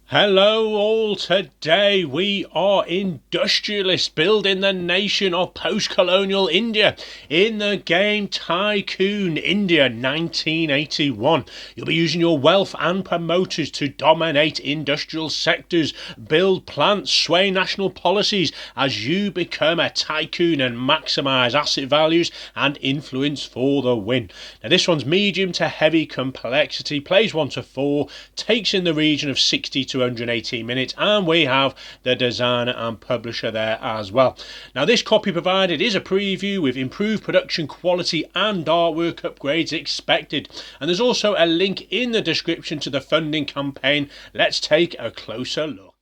Hello all, today we are industrialists building the nation of post-colonial India in the game Tycoon India 1981. You'll be using your wealth and promoters to dominate industrial sectors, build plants, sway national policies as you become a tycoon and maximise asset values and influence for the win. Now this one's medium to heavy complexity, plays 1 to 4, takes in the region of 60 to 118 minutes, and we have the designer and publisher there as well. Now this copy provided is a preview with improved production quality and artwork upgrades expected, and there's also a link in the description to the funding campaign. Let's take a closer look.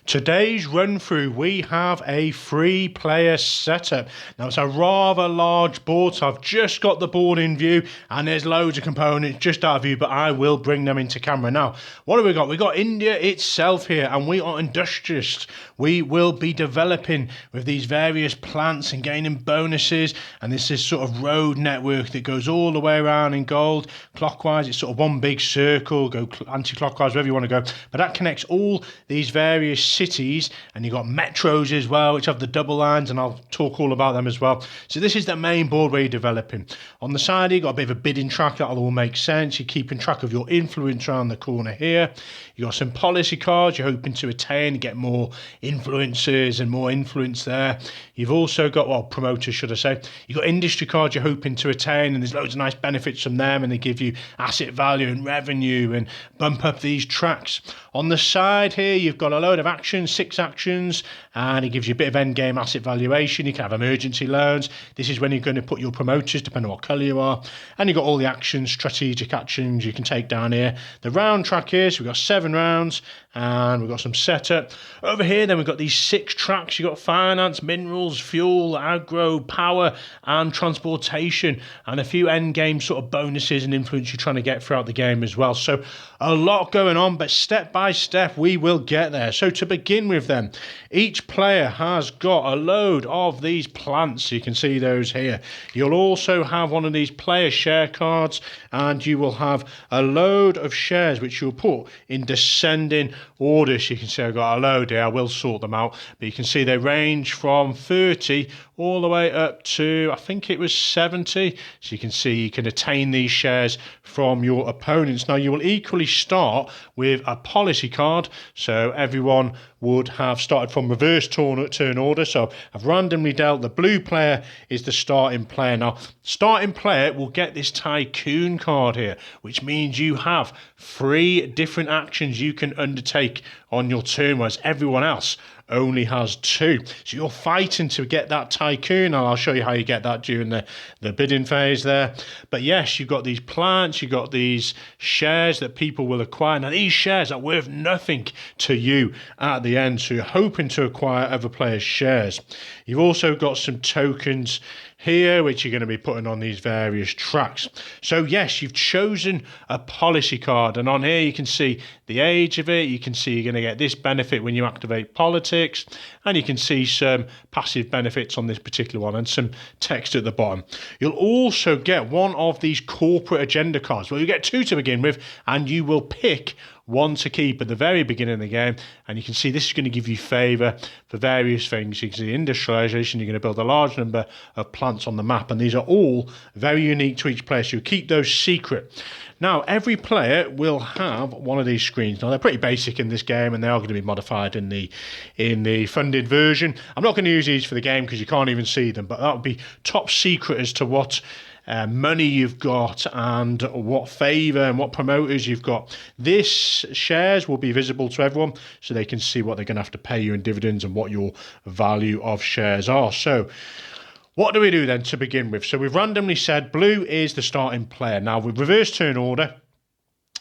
Today's run through, we have a 3-player setup. Now it's a rather large board, so I've just got the board in view and there's loads of components just out of view, but I will bring them into camera. Now, what have we got? We've got India itself here, and we are industrialists. We will be developing with these various plants and gaining bonuses, and this is sort of road network that goes all the way around in gold. Clockwise, it's sort of one big circle, go anti-clockwise, wherever you want to go, but that connects all these various cities, and you've got metros as well, which have the double lines, and I'll talk all about them as well. So this is the main board where you're developing. On the side, you've got a bit of a bidding track, that'll all make sense. You're keeping track of your influence around the corner here. You've got some policy cards you're hoping to attain and get more influencers and more influence there. You've also got, well, promoters should I say. You've got industry cards you're hoping to attain, and there's loads of nice benefits from them, and they give you asset value and revenue and bump up these tracks. On the side here, you've got a load of actions, 6 actions, and it gives you a bit of end game asset valuation. You can have emergency loans. This is when you're going to put your promoters, depending on what colour you are. And you've got all the actions, strategic actions you can take down here. The round track here, so we've got 7 rounds, and we've got some setup. Over here, then we've got these 6 tracks. You've got finance, minerals, fuel, agro, power, and transportation, and a few end game sort of bonuses and influence you're trying to get throughout the game as well. So a lot going on, but step by step we will get there. So to begin with then, each player has got a load of these plants. So you can see those here. You'll also have one of these player share cards, and you will have a load of shares which you'll put in descending order. So you can see I've got a load here. I will sort them out, but you can see they range from 30 all the way up to, I think it was 70. So you can see you can attain these shares from your opponents. Now you will equally start with a policy card, so everyone would have started from reverse turn order. So I've randomly dealt the blue player is the starting player. Now starting player will get this Tycoon card here, which means you have 3 different actions you can undertake on your turn, whereas everyone else only has 2. So you're fighting to get that Tycoon, and I'll show you how you get that during the bidding phase there. But yes, you've got these plants, you've got these shares that people will acquire. Now these shares are worth nothing to you at the end, so you're hoping to acquire other players' shares. You've also got some tokens here which you're going to be putting on these various tracks. So yes, you've chosen a policy card, and on here you can see the age of it. You can see you're going to get this benefit when you activate politics, and you can see some passive benefits on this particular one and some text at the bottom. You'll also get one of these corporate agenda cards. Well, you get 2 to begin with, and you will pick 1 to keep at the very beginning of the game, and you can see this is going to give you favour for various things. You can see industrialisation, you're going to build a large number of plants on the map, and these are all very unique to each player, so you keep those secret. Now, every player will have one of these screens. Now, they're pretty basic in this game, and they are going to be modified in the funded version. I'm not going to use these for the game because you can't even see them, but that would be top secret as to what money you've got and what favour and what promoters you've got. This shares will be visible to everyone, so they can see what they're going to have to pay you in dividends and what your value of shares are. So what do we do then to begin with? So we've randomly said blue is the starting player. Now with reverse turn order,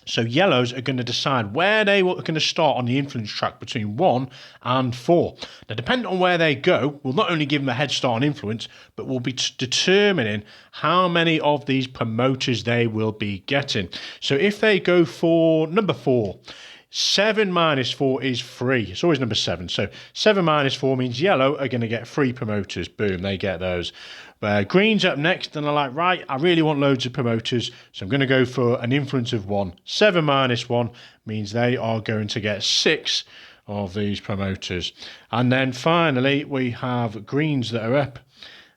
so yellows are going to decide where they are going to start on the influence track between 1 and 4. Now, depending on where they go, we'll not only give them a head start on influence, but we'll be determining how many of these promoters they will be getting. So if they go for number 4, 7 minus 4 is 3. It's always number 7. So 7 minus 4 means yellow are going to get 3 promoters. Boom, they get those. Green's up next, and they're like, right, I really want loads of promoters, so I'm going to go for an influence of 1. 7 minus 1 means they are going to get 6 of these promoters. And then finally, we have greens that are up.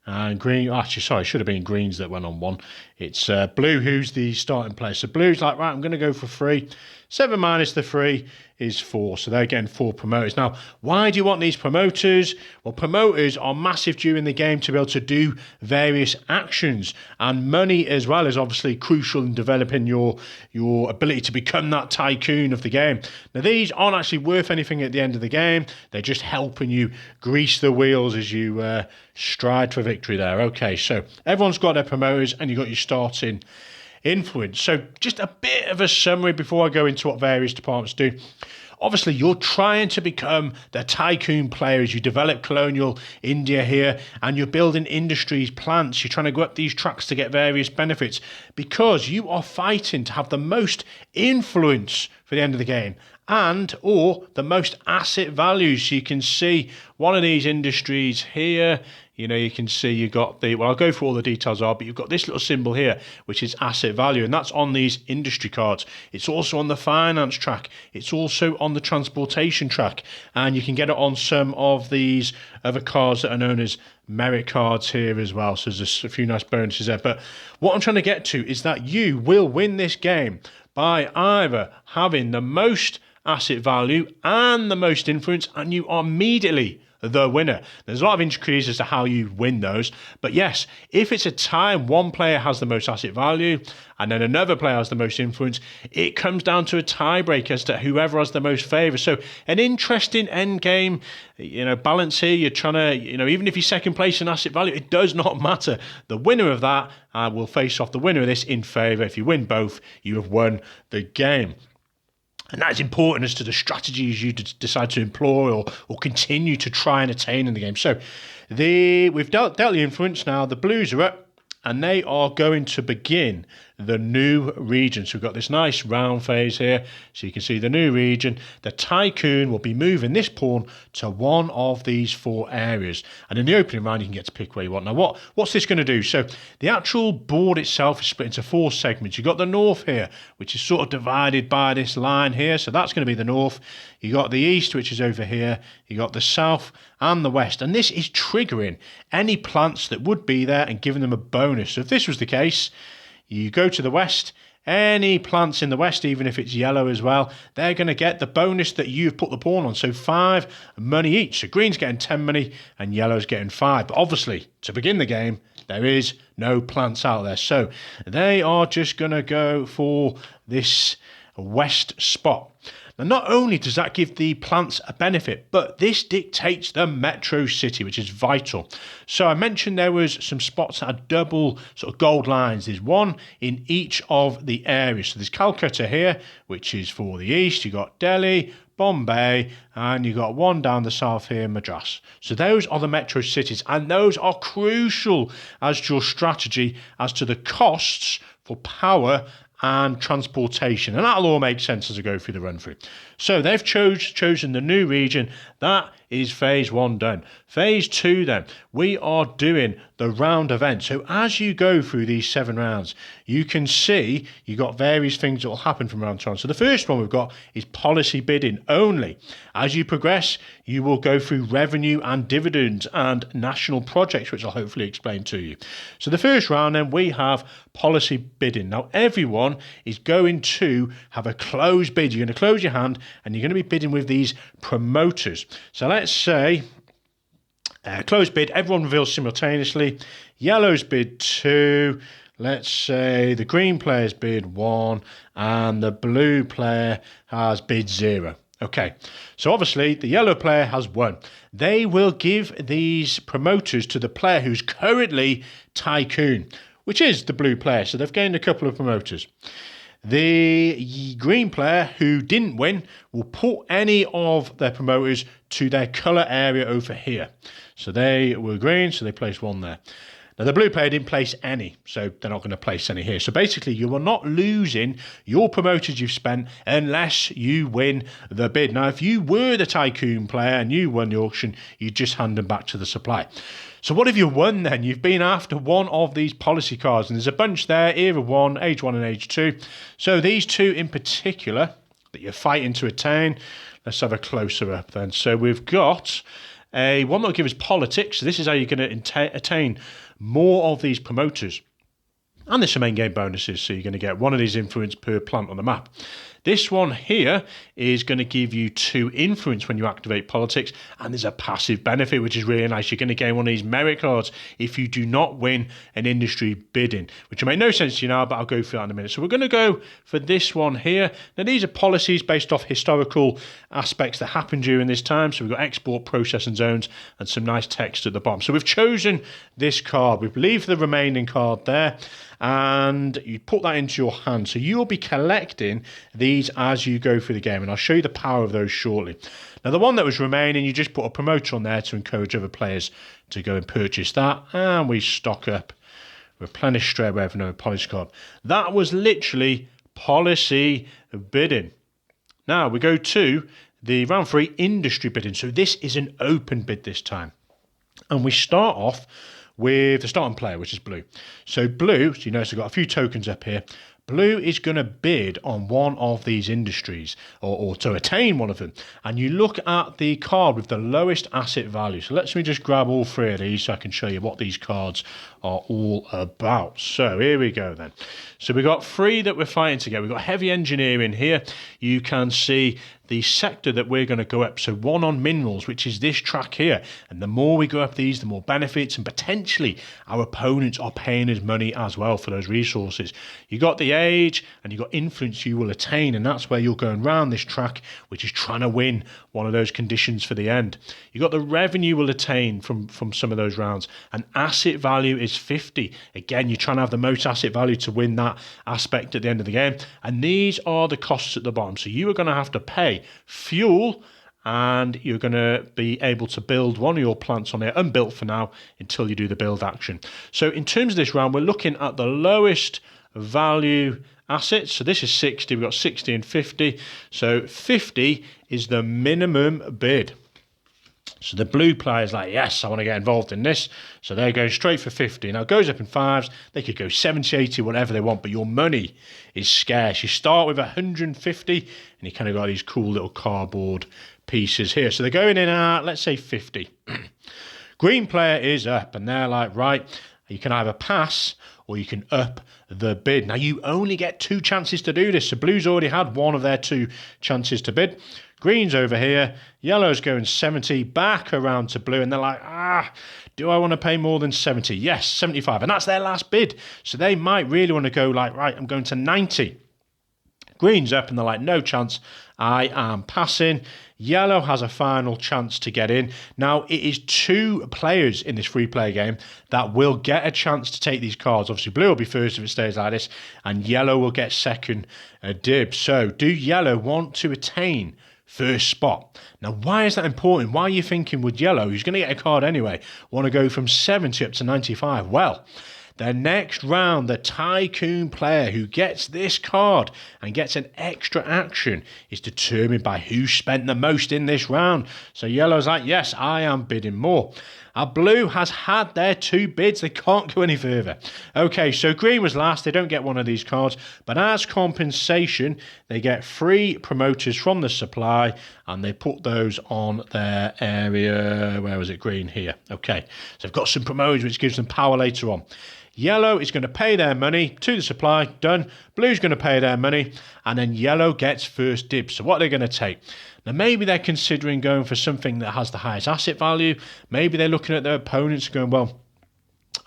And green, actually, sorry, it should have been greens that went on 1. It's blue who's the starting player. So blue's like, right, I'm going to go for 3. 7 minus the 3 is 4. So they're getting 4 promoters. Now, why do you want these promoters? Well, promoters are massive during the game to be able to do various actions. And money as well is obviously crucial in developing your ability to become that tycoon of the game. Now, these aren't actually worth anything at the end of the game. They're just helping you grease the wheels as you stride for victory there. Okay, so everyone's got their promoters and you've got your starting influence. So just a bit of a summary before I go into what various departments do. Obviously, you're trying to become the tycoon player as you develop colonial India here, and you're building industries, plants. You're trying to go up these tracks to get various benefits because you are fighting to have the most influence for the end of the game and or the most asset values. So you can see one of these industries here. You know, you can see you've got the, well, I'll go through all the details but you've got this little symbol here, which is asset value, and that's on these industry cards. It's also on the finance track. It's also on the transportation track, and you can get it on some of these other cards that are known as merit cards here as well. So there's a few nice bonuses there. But what I'm trying to get to is that you will win this game by either having the most asset value and the most influence, and you are immediately the winner. There's a lot of intricacies as to how you win those, but yes, if it's a tie, one player has the most asset value and then another player has the most influence, it comes down to a tiebreak as to whoever has the most favour. So an interesting end game, balance here. You're trying to, even if you're second place in asset value, it does not matter. The winner of that will face off the winner of this in favour. If you win both, you have won the game. And that is important as to the strategies you decide to employ or continue to try and attain in the game. So we've dealt the influence now. The blues are up, and they are going to begin the new region. So we've got this nice round phase here. So you can see the new region. The tycoon will be moving this pawn to one of these 4 areas. And in the opening round, you can get to pick where you want. Now, what's this going to do? So the actual board itself is split into 4 segments. You've got the north here, which is sort of divided by this line here. So that's going to be the north. You got the east, which is over here. You got the south and the west. And this is triggering any plants that would be there and giving them a bonus. So if this was the case, you go to the west, any plants in the west, even if it's yellow as well, they're going to get the bonus that you've put the pawn on. So 5 money each. So green's getting 10 money and yellow's getting 5. But obviously, to begin the game, there is no plants out there. So they are just going to go for this west spot. Now, not only does that give the plants a benefit, but this dictates the metro city, which is vital. So I mentioned there was some spots that had double sort of gold lines. There's one in each of the areas. So there's Calcutta here, which is for the east. You've got Delhi, Bombay, and you've got one down the south here, Madras. So those are the metro cities, and those are crucial as to your strategy as to the costs for power and transportation, and that'll all make sense as I go through the run through. So they've chosen the new region. That is phase 1 done. Phase 2 then, we are doing the round event. So as you go through these 7 rounds, you can see you got various things that will happen from round to round. So the first one we've got is policy bidding only. As you progress, you will go through revenue and dividends and national projects, which I'll hopefully explain to you. So the first round then, we have policy bidding. Now everyone is going to have a closed bid. You're going to close your hand and you're going to be bidding with these promoters. So let's say closed bid, everyone reveals simultaneously. Yellow's bid 2. Let's say the green player's bid 1 and the blue player has bid 0. Okay, so obviously the yellow player has won. They will give these promoters to the player who's currently tycoon, which is the blue player. So they've gained a couple of promoters. The green player who didn't win will put any of their promoters to their colour area over here. So they were green, so they placed 1 there. Now, the blue player didn't place any, so they're not going to place any here. So basically, you are not losing your promoters you've spent unless you win the bid. Now, if you were the Tycoon player and you won the auction, you just hand them back to the supply. So what have you won then? You've been after one of these policy cards, and there's a bunch there, Era 1, Age 1 and Age 2. So these two in particular that you're fighting to attain, let's have a closer up then. So we've got one that will give us politics. So this is how you're going to attain more of these promoters. And there's some end-game bonuses, so you're going to get one of these influence per plant on the map. This one here is going to give you 2 influence when you activate politics, and there's a passive benefit, which is really nice. You're going to gain one of these merit cards if you do not win an industry bidding, which will make no sense to you now, but I'll go through that in a minute. So we're going to go for this one here. Now, these are policies based off historical aspects that happened during this time. So we've got export, processing zones, and some nice text at the bottom. So we've chosen this card. We've leave the remaining card there, and you put that into your hand. So you'll be collecting these as you go through the game, and I'll show you the power of those shortly. Now, the one that was remaining, you just put a promoter on there to encourage other players to go and purchase that, and we stock up, replenish straight away for no policy card. That was literally policy bidding. Now we go to the round 3 industry bidding. So this is an open bid this time, and we start off with the starting player, which is blue. So blue, so you notice I've got a few tokens up here. Blue is going to bid on one of these industries, or to attain one of them. And you look at the card with the lowest asset value. So let me just grab all 3 of these so I can show you what these cards are all about. So here we go then. So we've got 3 that we're fighting together. We've got heavy engineering here. You can see the sector that we're going to go up. So 1 on minerals, which is this track here. And the more we go up these, the more benefits, and potentially our opponents are paying us money as well for those resources. You got the age and you got influence you will attain, and that's where you're going around this track, which is trying to win one of those conditions for the end. You got the revenue will attain from some of those rounds, and asset value is 50. Again, you're trying to have the most asset value to win that aspect at the end of the game. And these are the costs at the bottom. So you are going to have to pay fuel, and you're going to be able to build one of your plants on there, unbuilt for now, until you do the build action. So in terms of this round, we're looking at the lowest value assets. So this is 60. We've got 60 and 50. So 50 is the minimum bid. So the blue player is like, yes, I want to get involved in this. So they're going straight for 50. Now it goes up in 5s. They could go 70, 80, whatever they want, but your money is scarce. You start with 150, and you kind of got these cool little cardboard pieces here. So they're going in at, let's say, 50. Green player is up, and they're like, right, you can either pass or you can up the bid. Now, you only get 2 chances to do this. So blue's already had one of their 2 chances to bid. Green's over here. Yellow's going 70, back around to blue, and they're like, do I want to pay more than 70? Yes, 75, and that's their last bid. So they might really want to go like, right, I'm going to 90. Green's up, and they're like, no chance, I am passing. Yellow has a final chance to get in. Now, it is 2 players in this free-play game that will get a chance to take these cards. Obviously, blue will be first if it stays like this, and yellow will get second dibs. So, do yellow want to attain first spot? Now, why is that important? Why are you thinking with yellow, who's going to get a card anyway, want to go from 70 up to 95? Well, the next round, the Tycoon player who gets this card and gets an extra action is determined by who spent the most in this round. So yellow's like, yes, I am bidding more. Blue has had their 2 bids. They can't go any further. Okay, so green was last. They don't get one of these cards. But as compensation, they get 3 promoters from the supply, and they put those on their area. Where was it? Green here. Okay, so they've got some promoters, which gives them power later on. Yellow is going to pay their money to the supply. Done. Blue's going to pay their money, and then yellow gets first dibs. So what are they going to take? Now, maybe they're considering going for something that has the highest asset value. Maybe they're looking at their opponents and going, well,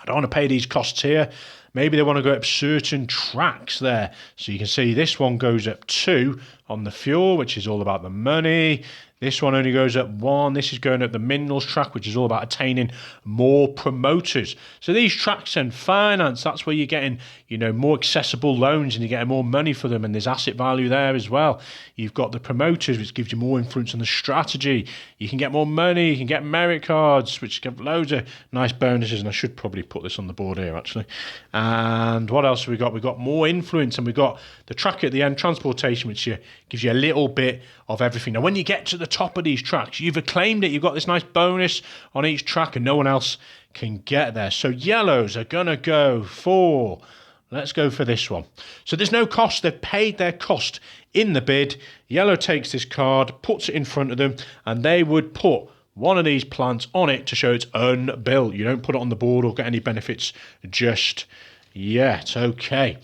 I don't want to pay these costs here. Maybe they want to go up certain tracks there. So you can see this one goes up 2 on the fuel, which is all about the money. This one only goes up 1. This is going up the minerals track, which is all about attaining more promoters. So these tracks and finance, that's where you're getting, more accessible loans and you're getting more money for them, and there's asset value there as well. You've got the promoters, which gives you more influence on the strategy. You can get more money, you can get merit cards, which give loads of nice bonuses, and I should probably put this on the board here, actually. And what else have we got? We've got more influence, and we've got the track at the end, transportation, which gives you a little bit of everything. Now, when you get to the top of these tracks, you've acclaimed it, you've got this nice bonus on each track, and no one else can get there. So yellows are going to go for... Let's go for this one. So there's no cost. They've paid their cost in the bid. Yellow takes this card, puts it in front of them, and they would put one of these plants on it to show it's unbuilt. You don't put it on the board or get any benefits just yet. Okay.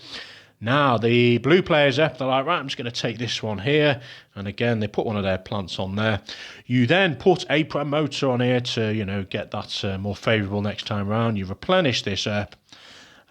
Now, the blue players up, they're like, right, I'm just going to take this one here. And again, they put one of their plants on there. You then put a promoter on here to, get that more favourable next time around. You replenish this up.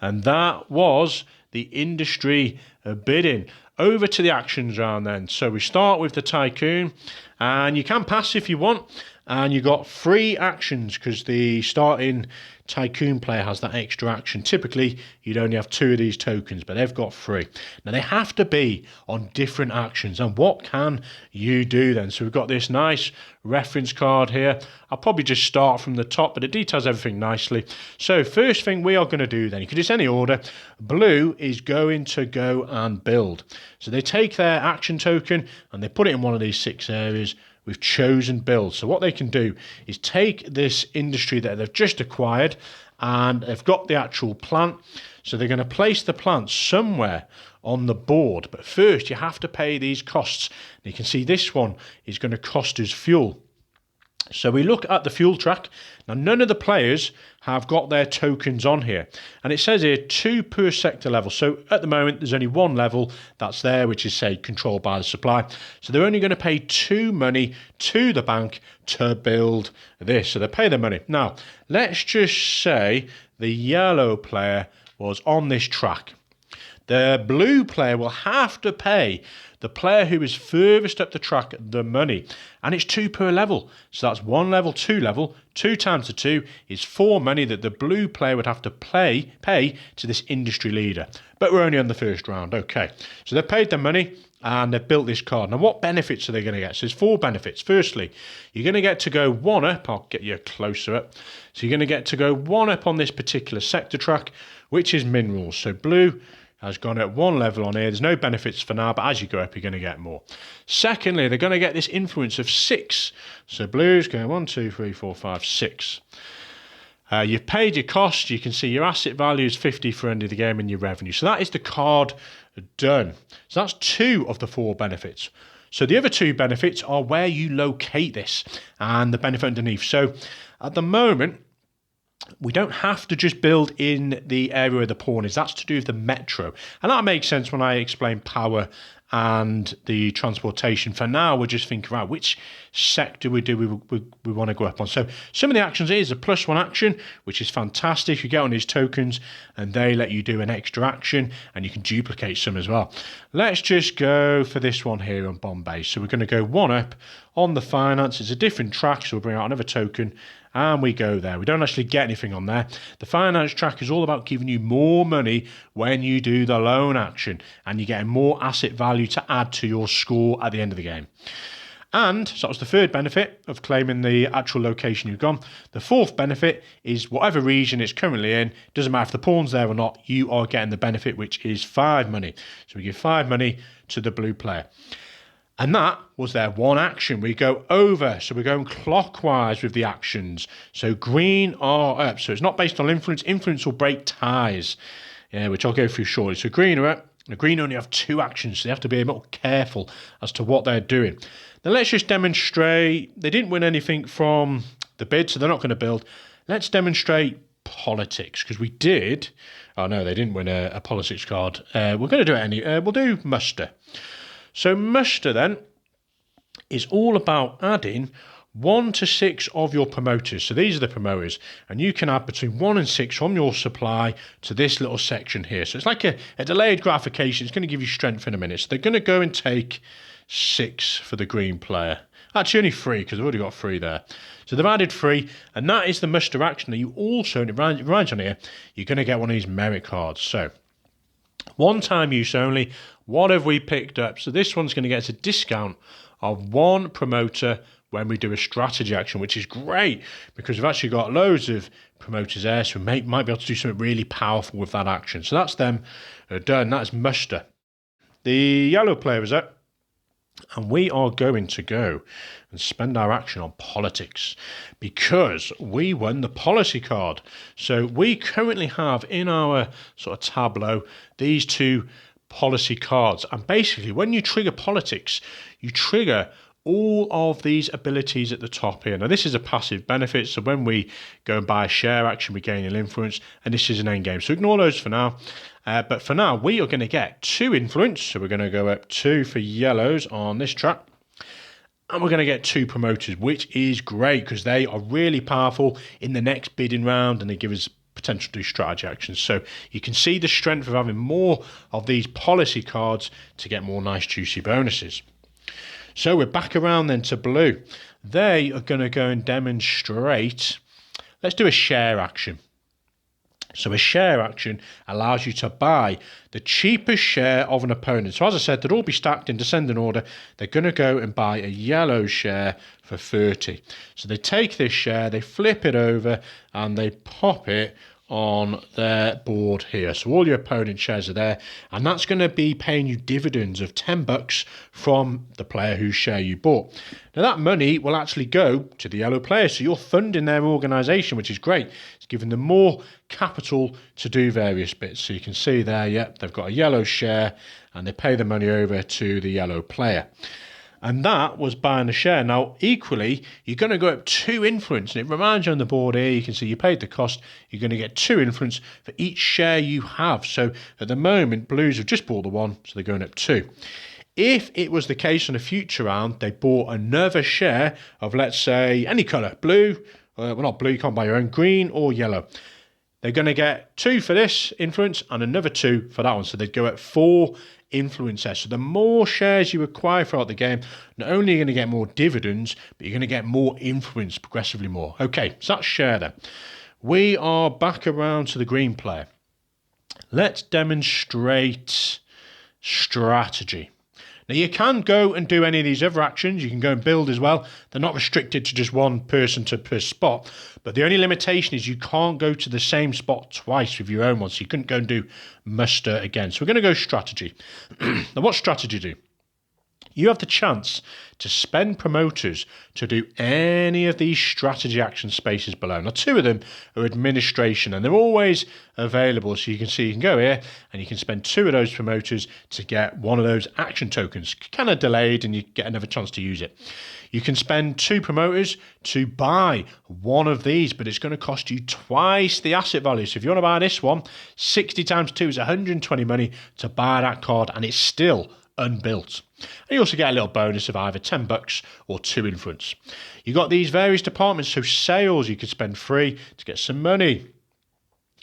And that was the industry bidding. Over to the actions round then. So we start with the Tycoon, and you can pass if you want, and you got 3 actions because the starting Tycoon player has that extra action. Typically, you'd only have 2 of these tokens, but they've got 3. Now, they have to be on different actions, and what can you do then? So we've got this nice reference card here. I'll probably just start from the top, but it details everything nicely. So first thing we are going to do then, you can do this any order. Blue is going to go and build. So they take their action token and they put it in one of these 6 areas. We've chosen build. So what they can do is take this industry that they've just acquired and they've got the actual plant. So they're going to place the plant somewhere on the board. But first you have to pay these costs. And you can see this one is going to cost us fuel. So we look at the fuel track. Now, none of the players have got their tokens on here. And it says here 2 per sector level. So at the moment, there's only 1 level that's there, which is, say, controlled by the supply. So they're only going to pay 2 money to the bank to build this. So they pay the money. Now, let's just say the yellow player was on this track. The blue player will have to pay the player who is furthest up the track the money. And it's 2 per level. So that's 1 level, 2 level. 2 times the 2 is 4 money that the blue player would have to pay to this industry leader. But we're only on the first round. Okay. So they've paid their money and they've built this card. Now, what benefits are they going to get? So there's 4 benefits. Firstly, you're going to get to go 1 up. I'll get you closer up. So you're going to get to go 1 up on this particular sector track, which is minerals. So blue has gone at 1 level on here. There's no benefits for now, but as you go up, you're going to get more. Secondly, they're going to get this influence of 6. So blue's going 1, 2, 3, 4, 5, 6. You've paid your cost. You can see your asset value is 50 for end of the game and your revenue. So that is the card done. So that's 2 of the 4 benefits. So the other 2 benefits are where you locate this and the benefit underneath. So at the moment, we don't have to just build in the area where the pawn is. That's to do with the metro. And that makes sense when I explain power and the transportation. For now, we're just thinking about which sector we want to go up on. So some of the actions is a +1 action, which is fantastic. You get on these tokens and they let you do an extra action and you can duplicate some as well. Let's just go for this one here on Bombay. So we're going to go 1 up on the finance. It's a different track, so we'll bring out another token and we go there. We don't actually get anything on there. The finance track is all about giving you more money when you do the loan action and you're getting more asset value to add to your score at the end of the game. And so that was the 3rd benefit of claiming the actual location you've gone. The 4th benefit is whatever region it's currently in, doesn't matter if the pawn's there or not, you are getting the benefit, which is 5 money. So we give 5 money to the blue player. And that was their 1 action. We go over, so we're going clockwise with the actions. So green are up. So it's not based on influence. Influence will break ties, which I'll go through shortly. So green are up. The green only have 2 actions, so they have to be a bit careful as to what they're doing. Now let's just demonstrate. They didn't win anything from the bid, so they're not going to build. Let's demonstrate politics, because we did. Oh no, they didn't win a politics card. We're going to do it we'll do muster. So muster then is all about adding 1 to 6 of your promoters. So these are the promoters, and you can add between 1 and 6 from your supply to this little section here. So it's like a delayed gratification. It's going to give you strength in a minute. So they're going to go and take 6 for the green player. Actually, only 3 because I've already got 3 there. So they've added 3, and that is the muster action that you also, and it reminds on here, you're going to get one of these merit cards. So, one time use only. What have we picked up? So this one's going to get us a discount of 1 promoter when we do a strategy action, which is great because we've actually got loads of promoters there, so we might be able to do something really powerful with that action. So that's them done. That's muster. The yellow player is up, and we are going to go and spend our action on politics because we won the policy card. So we currently have in our sort of tableau these 2 policy cards, and basically when you trigger politics, you trigger all of these abilities at the top here. Now this is a passive benefit, so when we go and buy a share action, we gain an influence, and this is an end game. So ignore those for now. But for now, we are going to get 2 influence. So we're going to go up 2 for yellows on this track. And we're going to get 2 promoters, which is great because they are really powerful in the next bidding round and they give us potential to do strategy actions. So you can see the strength of having more of these policy cards to get more nice juicy bonuses. So we're back around then to blue. They are going to go and demonstrate. Let's do a share action. So a share action allows you to buy the cheapest share of an opponent. So as I said, they'll all be stacked in descending order. They're going to go and buy a yellow share for 30. So they take this share, they flip it over, and they pop it on their board here. So all your opponent shares are there, and that's going to be paying you dividends of $10 from the player whose share you bought. Now that money will actually go to the yellow player, so you're funding their organisation, which is great. It's giving them more capital to do various bits. So you can see there, yep, they've got a yellow share, and they pay the money over to the yellow player. And that was buying a share. Now, equally, you're going to go up 2 influence. And it reminds you on the board here, you can see you paid the cost. You're going to get 2 influence for each share you have. So at the moment, blues have just bought the 1, so they're going up 2. If it was the case on a future round, they bought another share of, let's say, any colour, blue, well, not blue, you can't buy your own, green or yellow. They're going to get 2 for this influence and another 2 for that one. So they'd go at 4 influence there. So the more shares you acquire throughout the game, not only are you going to get more dividends, but you're going to get more influence, progressively more. Okay, so that's share then. We are back around to the green player. Let's demonstrate strategy. Now you can go and do any of these other actions. You can go and build as well. They're not restricted to just one person per spot. But the only limitation is you can't go to the same spot twice with your own one. So you couldn't go and do muster again. So we're going to go strategy. Now what strategy do? You have the chance to spend promoters to do any of these strategy action spaces below. Now, 2 of them are administration, and they're always available. So you can see you can go here and you can spend 2 of those promoters to get one of those action tokens. Kind of delayed, and you get another chance to use it. You can spend 2 promoters to buy one of these, but it's going to cost you twice the asset value. So if you want to buy this one, 60 times 2 is 120 money to buy that card, and it's still unbuilt. And you also get a little bonus of either $10 or 2 influence. You got these various departments, so sales you could spend 3 to get some money.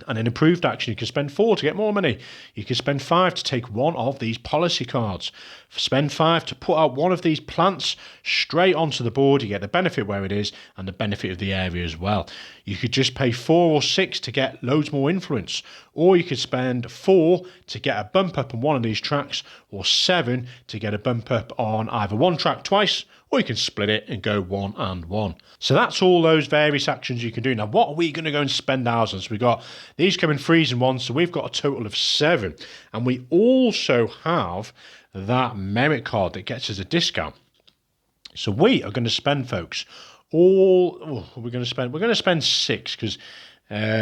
And in improved action, you can spend 4 to get more money. You can spend 5 to take one of these policy cards. Spend 5 to put out one of these plants straight onto the board. You get the benefit where it is and the benefit of the area as well. You could just pay 4 or 6 to get loads more influence. Or you could spend 4 to get a bump up on one of these tracks, or 7 to get a bump up on either one track twice, or you can split it and go 1 and 1. So that's all those various actions you can do. Now, what are we going to go and spend ours on? So we've got these come in 3s and 1s, so we've got a total of 7. And we also have that merit card that gets us a discount. So we are going to spend, folks, we're going to spend 6 because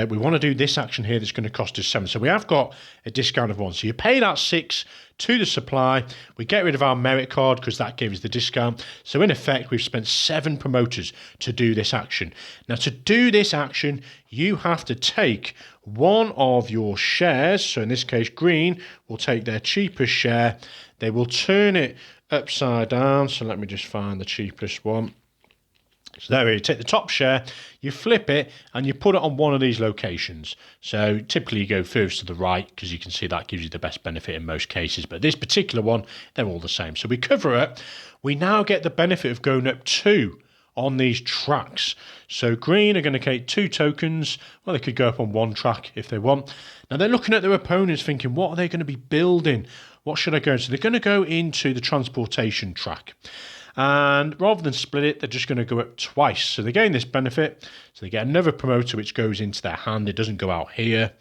we want to do this action here that's going to cost us 7. So we have got a discount of 1. So you pay that 6 to the supply. We get rid of our merit card because that gives the discount. So in effect, we've spent 7 promoters to do this action. Now, to do this action, you have to take one of your shares. So in this case, green will take their cheapest share. They will turn it upside down. So let me just find the cheapest one. So there you take the top share, you flip it, and you put it on one of these locations. So typically you go first to the right, because you can see that gives you the best benefit in most cases. But this particular one, they're all the same. So we cover it. We now get the benefit of going up 2 on these tracks. So green are going to take 2 tokens. Well, they could go up on 1 track if they want. Now they're looking at their opponents thinking, what are they going to be building? What should I go? So they're going to go into the transportation track. And rather than split it, they're just going to go up twice. So they gain this benefit. So they get another promoter which goes into their hand. It doesn't go out here.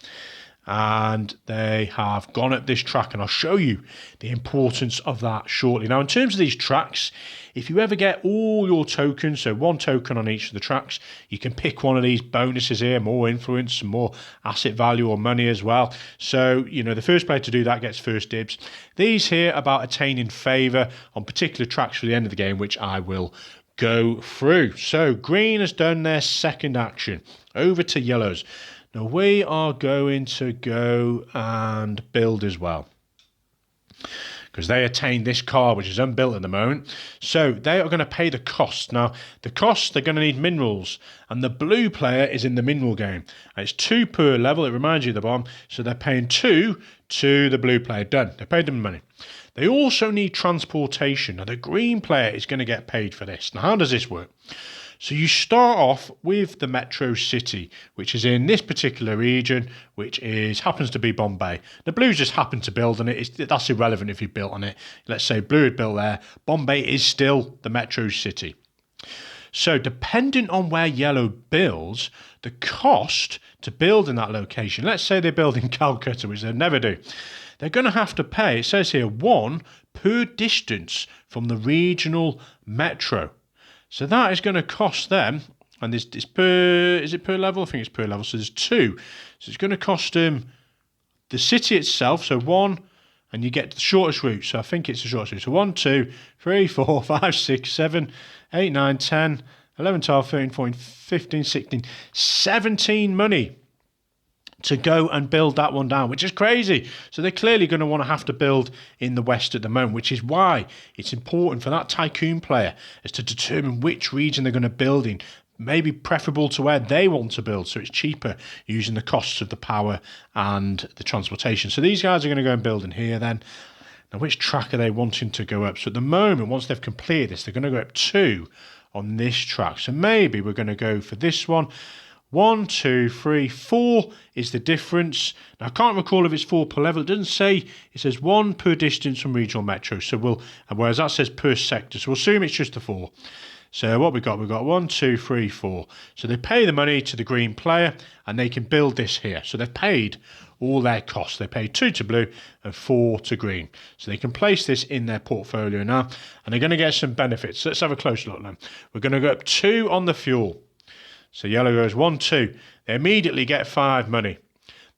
And they have gone up this track, and I'll show you the importance of that shortly. Now, in terms of these tracks, if you ever get all your tokens, so 1 token on each of the tracks, you can pick one of these bonuses here, more influence, some more asset value or money as well. So, you know, the first player to do that gets first dibs. These here are about attaining favour on particular tracks for the end of the game, which I will go through. So, green has done their second action. Over to yellows. Now we are going to go and build as well, because they attain this car, which is unbuilt at the moment. So they are going to pay the cost. Now, the cost, they're going to need minerals, and the blue player is in the mineral game. And it's 2 per level. It reminds you of the bomb. So they're paying 2 to the blue player. Done. They paid them money. They also need transportation. Now, the green player is going to get paid for this. Now, how does this work? So you start off with the metro city, which is in this particular region, which happens to be Bombay. The Blues just happen to build on it. That's irrelevant if you built on it. Let's say Blue had built there. Bombay is still the metro city. So depending on where yellow builds, the cost to build in that location, let's say they build in Calcutta, which they never do, they're going to have to pay, it says here, 1 per distance from the regional metro. So that is going to cost them, and is it per level? I think it's per level, so there's 2. So it's going to cost them the city itself, so 1, and you get the shortest route. So I think it's the shortest route. So 1, 2, 3, 4, 5, 6, 7, 8, 9, 10, 11, 12, 13, 14, 15, 16, 17 money to go and build that one down, which is crazy. So they're clearly going to want to have to build in the west at the moment, which is why it's important for that Tycoon player is to determine which region they're going to build in, maybe preferable to where they want to build, so it's cheaper using the costs of the power and the transportation. So these guys are going to go and build in here then. Now, which track are they wanting to go up? So at the moment, once they've completed this, they're going to go up 2 on this track. So maybe we're going to go for this one. 1, 2, 3, 4 is the difference. Now, I can't recall if it's 4 per level. It doesn't say. It says 1 per distance from regional metro. So whereas that says per sector. So we'll assume it's just the 4. So what we've got 1, 2, 3, 4. So they pay the money to the green player, and they can build this here. So they've paid all their costs. They paid 2 to blue and 4 to green. So they can place this in their portfolio now, and they're going to get some benefits. So let's have a close look now. We're going to go up 2 on the fuel. So yellow goes 1, 2. They immediately get 5 money.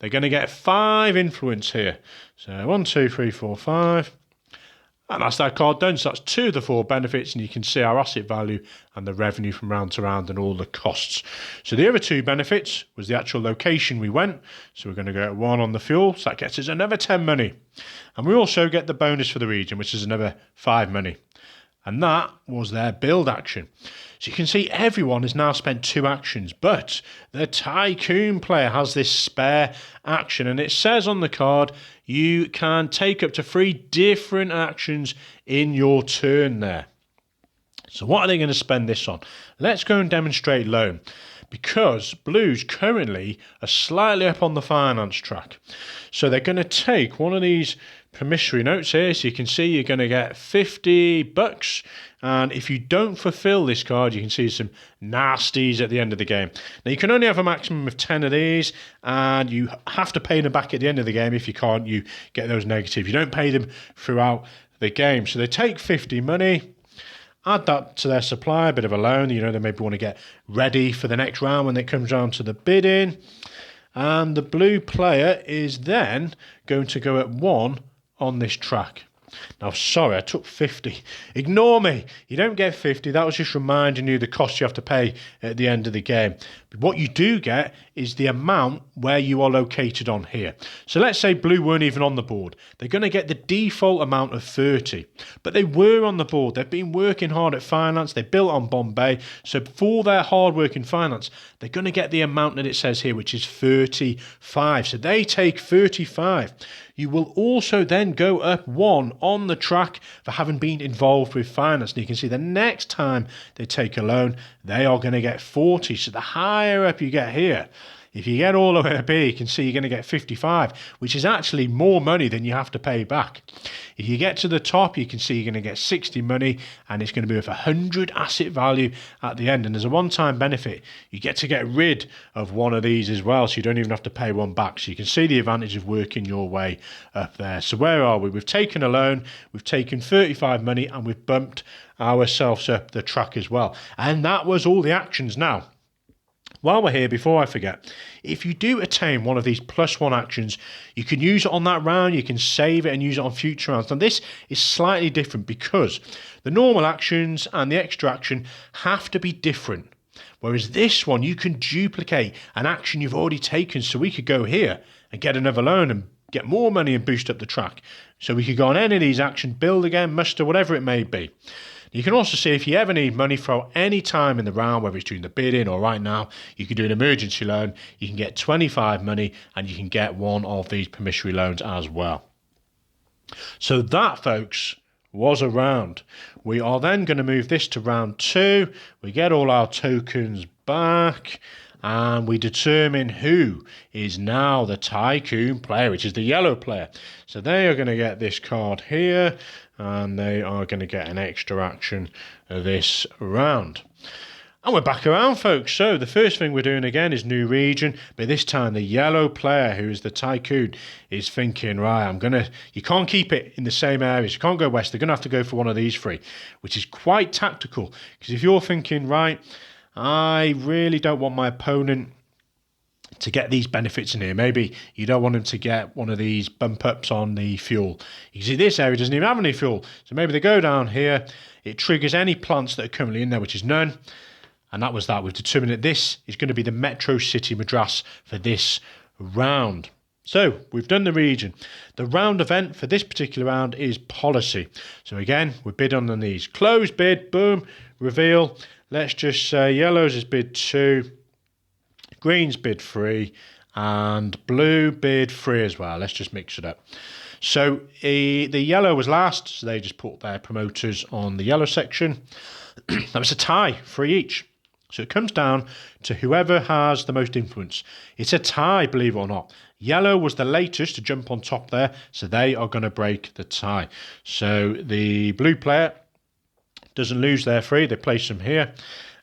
They're going to get 5 influence here. So 1, 2, 3, 4, 5. And that's that card done. So that's 2 of the 4 benefits, and you can see our asset value and the revenue from round to round and all the costs. So the other 2 benefits was the actual location we went. So we're going to go at 1 on the fuel. So that gets us another 10 money. And we also get the bonus for the region, which is another 5 money. And that was their build action. So you can see everyone has now spent 2 actions, but the Tycoon player has this spare action, and it says on the card you can take up to 3 different actions in your turn there. So what are they going to spend this on? Let's go and demonstrate loan, because Blues currently are slightly up on the finance track. So they're going to take one of these promissory notes here. So you can see you're going to get $50. And if you don't fulfill this card, you can see some nasties at the end of the game. Now, you can only have a maximum of 10 of these, and you have to pay them back at the end of the game. If you can't, you get those negative. You don't pay them throughout the game. So they take 50 money, add that to their supply, a bit of a loan. You know, they maybe want to get ready for the next round when it comes down to the bidding. And the blue player is then going to go at 1 on this track. Now, sorry, I took 50. Ignore me. You don't get 50. That was just reminding you the cost you have to pay at the end of the game. But what you do get is the amount where you are located on here. So let's say blue weren't even on the board. They're going to get the default amount of 30. But they were on the board. They've been working hard at finance. They built on Bombay. So for their hard work in finance, they're going to get the amount that it says here, which is 35. So they take 35. You will also then go up 1 on the track for having been involved with finance. And you can see the next time they take a loan, they are going to get 40. So the higher up you get here, if you get all the way up here, you can see you're going to get 55, which is actually more money than you have to pay back. If you get to the top, you can see you're going to get 60 money, and it's going to be worth 100 asset value at the end. And as a one-time benefit, you get to get rid of one of these as well, so you don't even have to pay one back. So you can see the advantage of working your way up there. So where are we? We've taken a loan, we've taken 35 money, and we've bumped ourselves up the track as well. And that was all the actions. Now, while we're here, before I forget, if you do attain one of these +1 actions, you can use it on that round, you can save it and use it on future rounds. Now this is slightly different because the normal actions and the extra action have to be different. Whereas this one, you can duplicate an action you've already taken. So we could go here and get another loan and get more money and boost up the track. So we could go on any of these actions, build again, muster, whatever it may be. You can also see if you ever need money for any time in the round, whether it's during the bidding or right now, you can do an emergency loan. You can get 25 money and you can get one of these promissory loans as well. So that, folks, was a round. We are then going to move this to round 2. We get all our tokens back and we determine who is now the Tycoon player, which is the yellow player. So they are going to get this card here, and they are going to get an extra action this round. And we're back around, folks. So the first thing we're doing again is new region, but this time the yellow player, who is the Tycoon, is thinking, right, you can't keep it in the same areas. You can't go west. They're going to have to go for one of these 3, which is quite tactical. Because if you're thinking, right, I really don't want my opponent to get these benefits in here. Maybe you don't want them to get one of these bump ups on the fuel. You can see this area doesn't even have any fuel. So maybe they go down here. It triggers any plants that are currently in there, which is none. And that was that. We've determined that this is going to be the Metro City Madras for this round. So we've done the region. The round event for this particular round is policy. So again, we bid on these. Close bid, boom, reveal. Let's just say yellows is bid 2. Green's bid 3 and blue bid 3 as well. Let's just mix it up. So the yellow was last, so they just put their promoters on the yellow section. That was a tie, 3 each. So it comes down to whoever has the most influence. It's a tie, believe it or not. Yellow was the latest to jump on top there, so they are going to break the tie. So the blue player doesn't lose their 3, they place them here.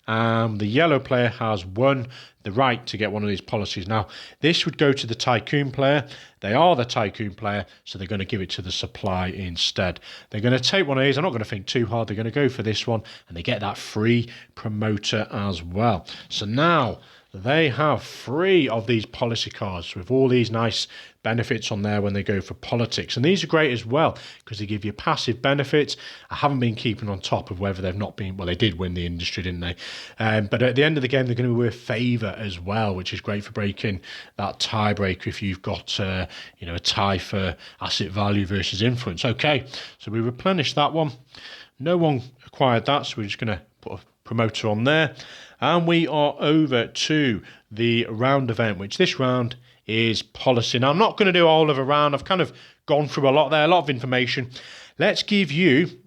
The yellow player has won the right to get one of these policies. Now, this would go to the Tycoon player. They are the Tycoon player, so they're going to give it to the supply instead. They're going to take one of these. I'm not going to think too hard. They're going to go for this one, and they get that free promoter as well. So now they have 3 of these policy cards with all these nice benefits on there when they go for politics. And these are great as well because they give you passive benefits. I haven't been keeping on top of whether they've not been, well, they did win the industry, didn't they? But at the end of the game, they're going to be worth favour as well, which is great for breaking that tiebreaker if you've got a tie for asset value versus influence. Okay, so we replenished that one. No one acquired that, so we're just going to put a promoter on there. And we are over to the round event, which this round is policy. Now, I'm not going to do all of a round. I've kind of gone through a lot there, a lot of information. Let's give you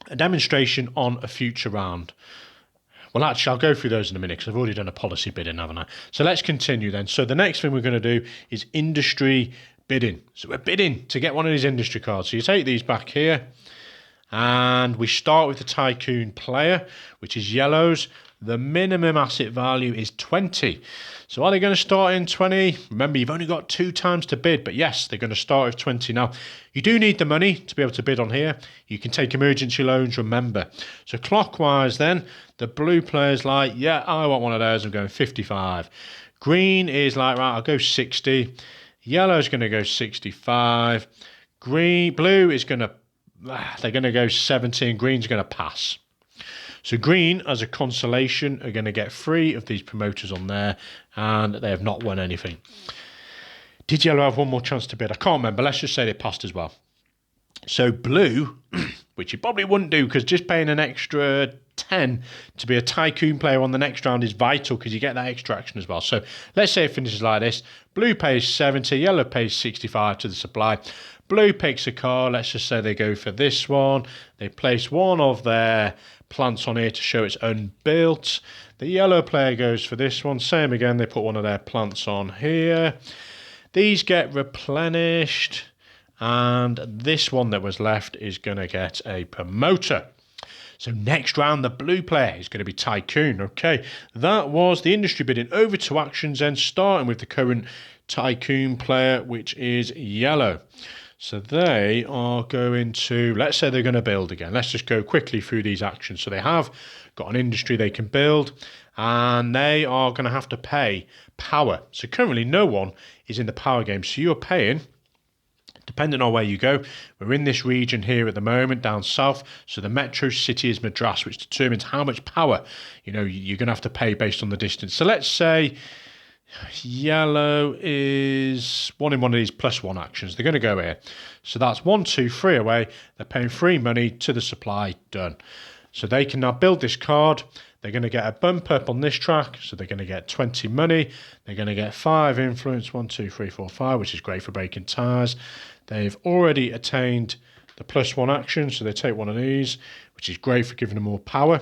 a demonstration on a future round. Well, actually, I'll go through those in a minute because I've already done a policy bidding, haven't I? So let's continue then. So the next thing we're going to do is industry bidding. So we're bidding to get one of these industry cards. So you take these back here and we start with the Tycoon player, which is yellows. The minimum asset value is 20. So are they going to start in 20? Remember, you've only got 2 times to bid, but yes, they're going to start with 20. Now, you do need the money to be able to bid on here. You can take emergency loans, remember. So clockwise then, the blue player's like, yeah, I want one of those. I'm going 55. Green is like, right, I'll go 60. Yellow's going to go 65. Blue is going to they're going to go 70 and green's going to pass. So green, as a consolation, are going to get 3 of these promoters on there, and they have not won anything. Did yellow have one more chance to bid? I can't remember. Let's just say they passed as well. So blue, which you probably wouldn't do because just paying an extra 10 to be a Tycoon player on the next round is vital because you get that extra action as well. So let's say it finishes like this. Blue pays 70, yellow pays 65 to the supply. Blue picks a card. Let's just say they go for this one. They place one of their plants on here to show it's unbuilt. The yellow player goes for this one. Same again, they put one of their plants on here. These get replenished. And this one that was left is going to get a promoter. So next round, the blue player is going to be Tycoon. Okay, that was the industry bidding. Over to actions then, starting with the current Tycoon player, which is yellow. So they are going to, let's say they're going to build again. Let's just go quickly through these actions. So they have got an industry they can build, and they are going to have to pay power. So currently no one is in the power game. So you're paying, depending on where you go. We're in this region here at the moment, down south. So the metro city is Madras, which determines how much power, you're going to have to pay based on the distance. So let's say yellow is one in one of these +1 actions. They're going to go here. So that's 1, 2, 3 away. They're paying 3 money to the supply. Done. So they can now build this card. They're going to get a bump up on this track. So they're going to get 20 money. They're going to get 5 influence. 1, 2, 3, 4, 5, which is great for breaking tires. They've already attained the +1 action. So they take one of these, which is great for giving them more power.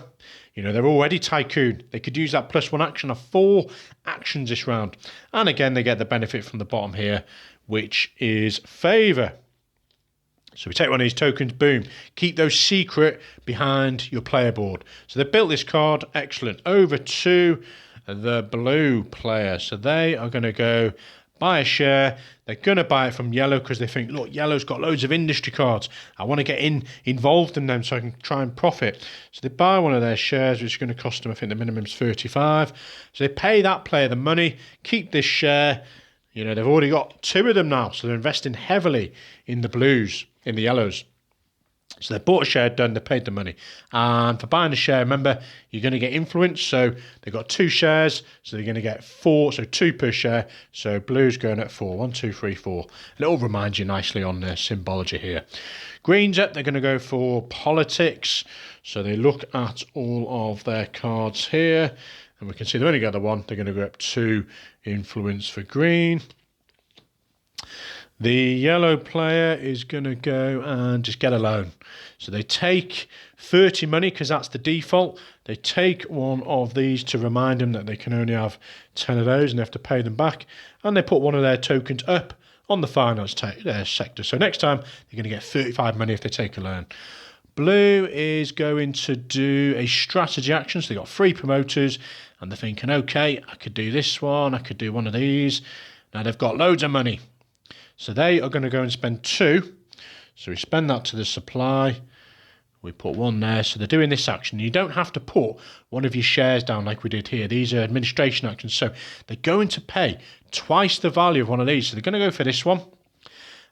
They're already Tycoon. They could use that +1 action of 4 actions this round. And again, they get the benefit from the bottom here, which is favour. So we take one of these tokens, boom. Keep those secret behind your player board. So they built this card, excellent. Over to the blue player. So they are going to go buy a share. They're going to buy it from yellow because they think, look, yellow's got loads of industry cards. I want to get involved in them so I can try and profit. So they buy one of their shares, which is going to cost them, I think the minimum's 35. So they pay that player the money, keep this share. They've already got 2 of them now. So they're investing heavily in the blues, in the yellows. So they bought a share, done, they paid the money. And for buying a share, remember, you're going to get influence. So they've got 2 shares, so they're going to get 4, so 2 per share. So blue's going at 4, 1, 2, 3, 4. And it all reminds you nicely on the symbology here. Green's up, they're going to go for politics. So they look at all of their cards here. And we can see they've only got the 1. They're going to go up 2 influence for green. The yellow player is going to go and just get a loan. So they take 30 money because that's the default. They take one of these to remind them that they can only have 10 of those and they have to pay them back. And they put one of their tokens up on the finance sector. So next time, they're going to get 35 money if they take a loan. Blue is going to do a strategy action. So they've got 3 promoters and they're thinking, okay, I could do this one. I could do one of these. Now they've got loads of money. So they are going to go and spend 2. So we spend that to the supply. We put 1 there. So they're doing this action. You don't have to put one of your shares down like we did here. These are administration actions. So they're going to pay twice the value of one of these. So they're going to go for this one.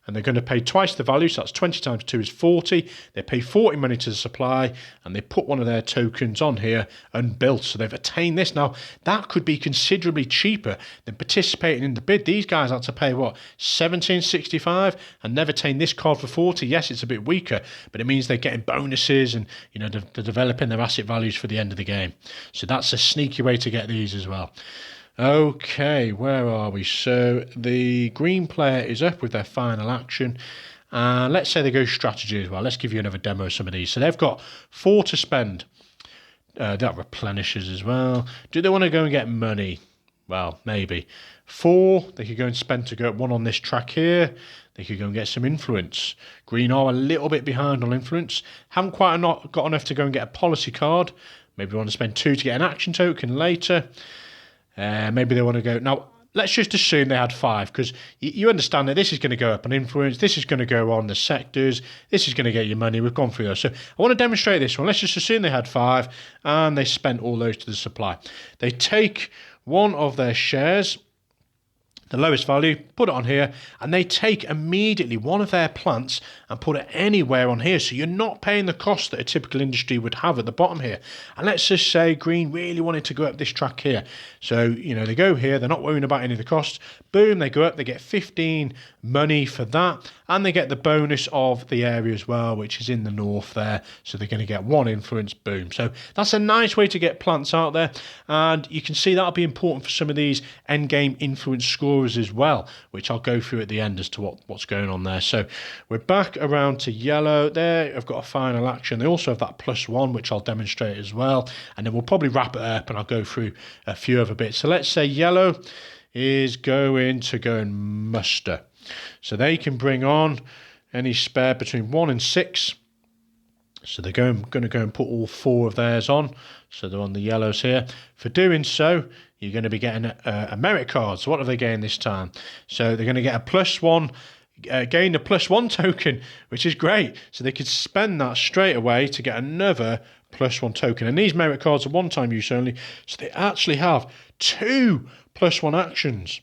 And they're going to pay twice the value, so that's 20 times 2 is 40. They pay 40 money to the supply, and they put one of their tokens on here unbuilt. So they've attained this. Now, that could be considerably cheaper than participating in the bid. These guys had to pay, what, 17.65 and they've attained this card for 40. Yes, it's a bit weaker, but it means they're getting bonuses and, they're developing their asset values for the end of the game. So that's a sneaky way to get these as well. Okay, where are we? So the green player is up with their final action. And let's say they go strategy as well. Let's give you another demo of some of these. So they've got 4 to spend. That replenishes as well. Do they want to go and get money? Well, maybe. 4, they could go and spend to go 1 on this track here. They could go and get some influence. Green are a little bit behind on influence. Haven't quite got enough to go and get a policy card. Maybe want to spend 2 to get an action token later. Maybe they want to go. Now, let's just assume they had 5 because you understand that this is going to go up on influence. This is going to go on the sectors. This is going to get you money. We've gone through those. So I want to demonstrate this one. Let's just assume they had 5 and they spent all those to the supply. They take one of their shares. the lowest value, put it on here, and they take immediately one of their plants and put it anywhere on here. So you're not paying the cost that a typical industry would have at the bottom here. And let's just say green really wanted to go up this track here. So, they go here, they're not worrying about any of the costs. Boom, they go up, they get 15 money for that. And they get the bonus of the area as well, which is in the north there. So they're going to get 1 influence, boom. So that's a nice way to get plants out there. And you can see that'll be important for some of these endgame influence scores as well, which I'll go through at the end as to what's going on there. So we're back around to yellow there. I've got a final action. They also have that +1, which I'll demonstrate as well, and then we'll probably wrap it up and I'll go through a few other bits. So let's say yellow is going to go and muster, so they can bring on any spare between 1 and 6. So they're going to go and put all 4 of theirs on. So they're on the yellows here. For doing so, you're going to be getting a merit card. So what have they gained this time? So they're going to get a +1, gain a +1 token, which is great. So they could spend that straight away to get another +1 token. And these merit cards are one-time use only. So they actually have 2 +1 actions.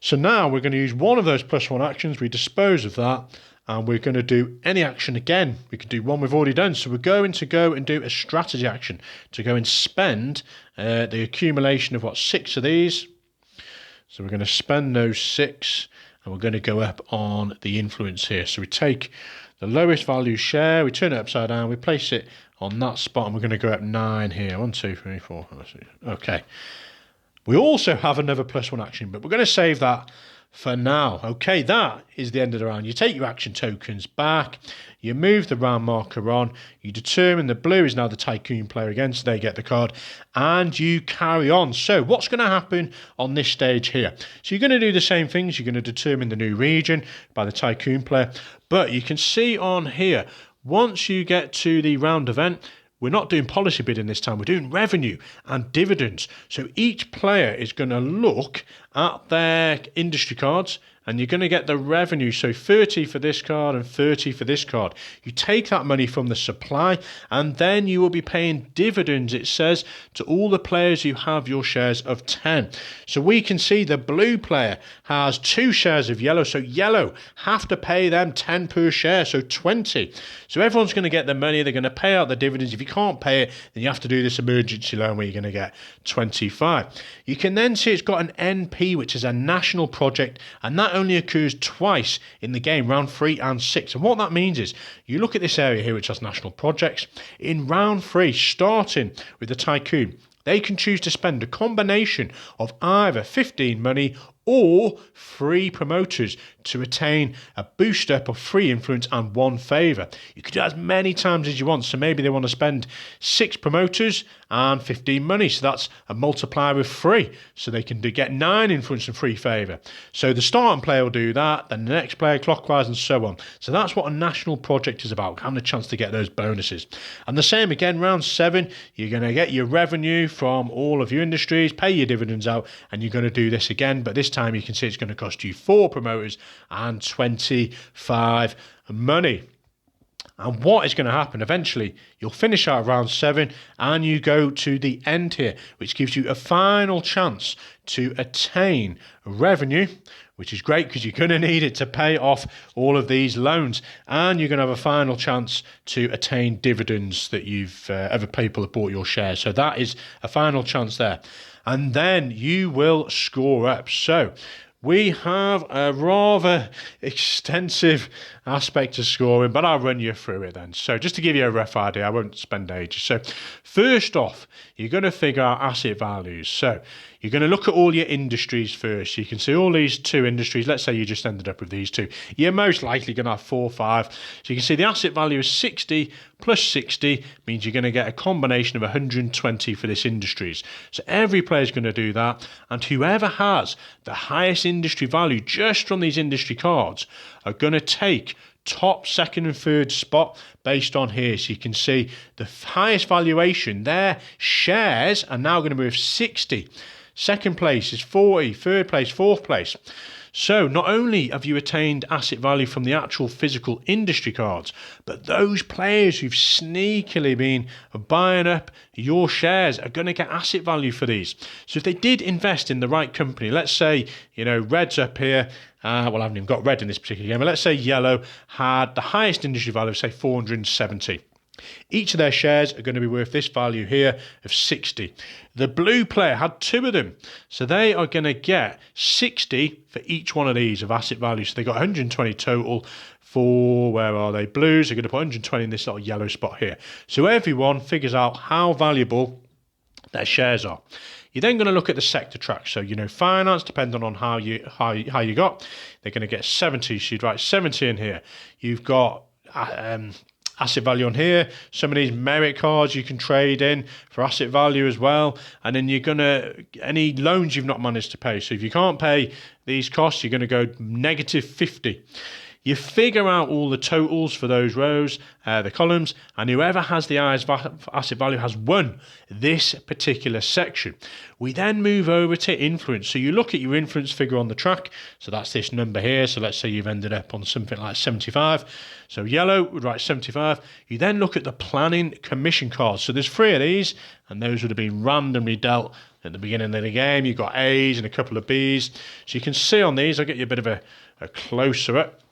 So now we're going to use one of those +1 actions. We dispose of that. And we're going to do any action again. We could do one we've already done. So we're going to go and do a strategy action to go and spend the accumulation of 6 of these. So we're going to spend those 6 and we're going to go up on the influence here. So we take the lowest value share, we turn it upside down, we place it on that spot, and we're going to go up 9 here. 1, 2, 3, 4, 5, 6. Okay. We also have another +1 action, but we're going to save that for now. Okay, that is the end of the round. You take your action tokens back, you move the round marker on, you determine the blue is now the Tycoon player again, so they get the card, and you carry on. So what's going to happen on this stage here? So you're going to do the same things. You're going to determine the new region by the Tycoon player, but you can see on here, once you get to the round event, we're not doing policy bidding this time, we're doing revenue and dividends. So each player is going to look at their industry cards and you're going to get the revenue. So 30 for this card and 30 for this card. You take that money from the supply and then you will be paying dividends, it says, to all the players who have your shares of 10. So we can see the blue player has 2 shares of yellow. So yellow have to pay them 10 per share, so 20. So everyone's going to get the money. They're going to pay out the dividends. If you can't pay it, then you have to do this emergency loan where you're going to get 25. You can then see it's got an NP, which is a national project, and that only occurs twice in the game, round 3 and 6. And what that means is you look at this area here, which has national projects. In round 3, starting with the Tycoon, they can choose to spend a combination of either 15 money or 3 promoters to attain a boost up of 3 influence and 1 favour. You could do as many times as you want. So maybe they want to spend 6 promoters and 15 money. So that's a multiplier of 3. So they can get 9 influence and 3 favour. So the starting player will do that, then the next player clockwise and so on. So that's what a national project is about, having a chance to get those bonuses. And the same again, round 7, you're going to get your revenue from all of your industries, pay your dividends out, and you're going to do this again. But this time you can see it's going to cost you 4 promoters and 25 money. And what is going to happen? Eventually, you'll finish out round 7 and you go to the end here, which gives you a final chance to attain revenue, which is great because you're going to need it to pay off all of these loans. And you're going to have a final chance to attain dividends that other people have bought your shares. So that is a final chance there. And then you will score up. So we have a rather extensive aspect to scoring, but I'll run you through it then. So just to give you a rough idea, I won't spend ages. So first off, you're going to figure out asset values. So you're going to look at all your industries first. You can see all these 2 industries. Let's say you just ended up with these 2. You're most likely going to have 4 or 5. So you can see the asset value is 60 plus 60 means you're going to get a combination of 120 for this industries. So every player is going to do that. And whoever has the highest industry value just from these industry cards are going to take top, second and third spot based on here. So you can see the highest valuation, their shares are now going to move 60. Second place is 40, third place, fourth place. So not only have you attained asset value from the actual physical industry cards, but those players who've sneakily been buying up your shares are going to get asset value for these. So if they did invest in the right company, let's say, red's up here, well, I haven't even got red in this particular game, but let's say yellow had the highest industry value, say 470. Each of their shares are going to be worth this value here of 60. The blue player had 2 of them, so they are going to get 60 for each one of these of asset value. So they got 120 total for, where are they? Blues are going to put 120 in this little yellow spot here. So everyone figures out how valuable their shares are. You're then going to look at the sector track. So, finance, depending on how you got, they're going to get 70. So you'd write 70 in here. You've got asset value on here. Some of these merit cards you can trade in for asset value as well. And then you're going to, any loans you've not managed to pay. So if you can't pay these costs, you're going to go negative 50. You figure out all the totals for those rows, the columns, and whoever has the highest asset value has won this particular section. We then move over to influence. So you look at your influence figure on the track. So that's this number here. So let's say you've ended up on something like 75. So yellow would write 75. You then look at the planning commission cards. So there's 3 of these, and those would have been randomly dealt at the beginning of the game. You've got A's and a couple of B's. So you can see on these, I'll get you a bit of a closer up.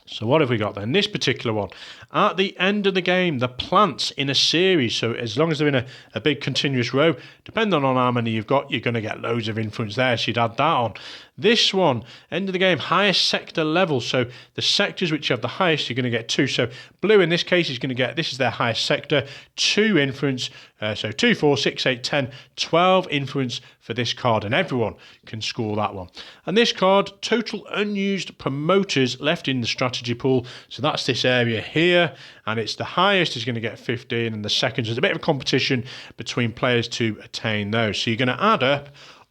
So what have we got then? This particular one. At the end of the game, the plants in a series, so as long as they're in a big continuous row, depending on how many you've got, you're going to get loads of influence there, so you'd add that on. This one, end of the game, highest sector level, so the sectors which have the highest, you're going to get 2. So blue in this case is going to get, this is their highest sector, 2 influence, so 2, 4, 6, 8, 10, 12 influence for this card, and everyone can score that one. And this card, total unused promoters left in the strategy pool, so that's this area here, and it's the highest is going to get 15, and the seconds is a bit of a competition between players to attain those. So you're going to add up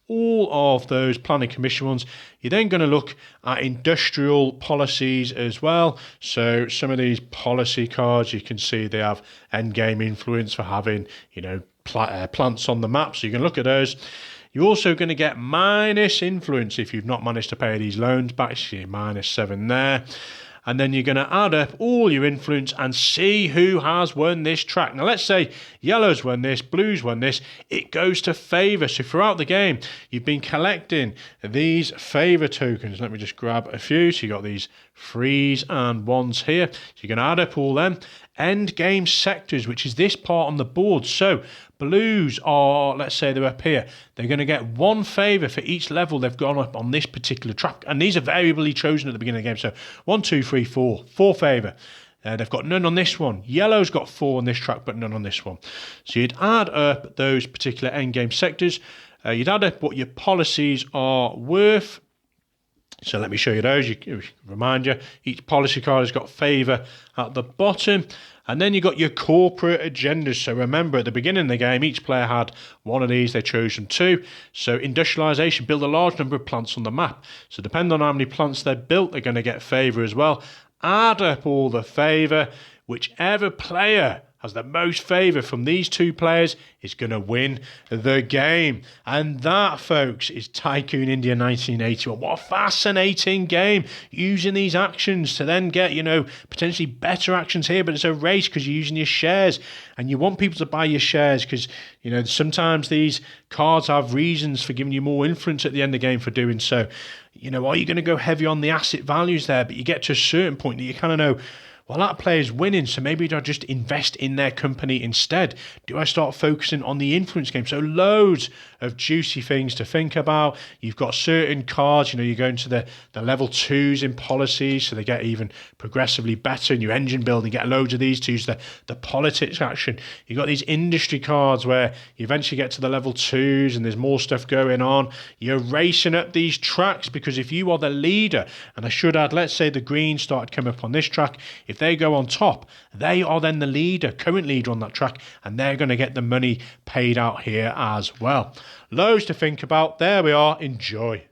all of those planning commission ones. You're then going to look at industrial policies as well. So some of these policy cards, you can see they have end game influence for having, plants on the map. So you can look at those. You're also going to get minus influence if you've not managed to pay these loans back. So you're -7 there. And then you're going to add up all your influence and see who has won this track. Now, let's say yellow's won this, blue's won this. It goes to favour. So throughout the game, you've been collecting these favour tokens. Let me just grab a few. So you got these 3s and 1s here. So you're going to add up all them. End game sectors, which is this part on the board. So blues are, let's say they're up here. They're going to get 1 favour for each level they've gone up on this particular track. And these are variably chosen at the beginning of the game. So 1, 2, 3, 4. 4 favour. They've got none on this one. Yellow's got 4 on this track, but none on this one. So you'd add up those particular end game sectors. You'd add up what your policies are worth. So let me show you those. Remind you, each policy card has got favour at the bottom. And then you've got your corporate agendas. So remember, at the beginning of the game, each player had 1 of these. They chose from 2. So industrialisation, build a large number of plants on the map. So depending on how many plants they're built, they're going to get favour as well. Add up all the favour. Whichever player has the most favour from these 2 players is going to win the game. And that, folks, is Tycoon India 1981. What a fascinating game, using these actions to then get, potentially better actions here. But it's a race because you're using your shares, and you want people to buy your shares because, sometimes these cards have reasons for giving you more influence at the end of the game for doing so. Are you going to go heavy on the asset values there? But you get to a certain point that you kind of know, well, that player's winning, so maybe do I just invest in their company instead? Do I start focusing on the influence game? So loads of juicy things to think about. You've got certain cards, you go into the level 2s in policies, so they get even progressively better in your engine building. You get loads of these to use the politics action. You've got these industry cards where you eventually get to the level 2s and there's more stuff going on. You're racing up these tracks because if you are the leader, and I should add, let's say the green started coming up on this track, if they go on top, they are then the leader, current leader on that track, and they're going to get the money paid out here as well. Loads to think about. There we are. Enjoy.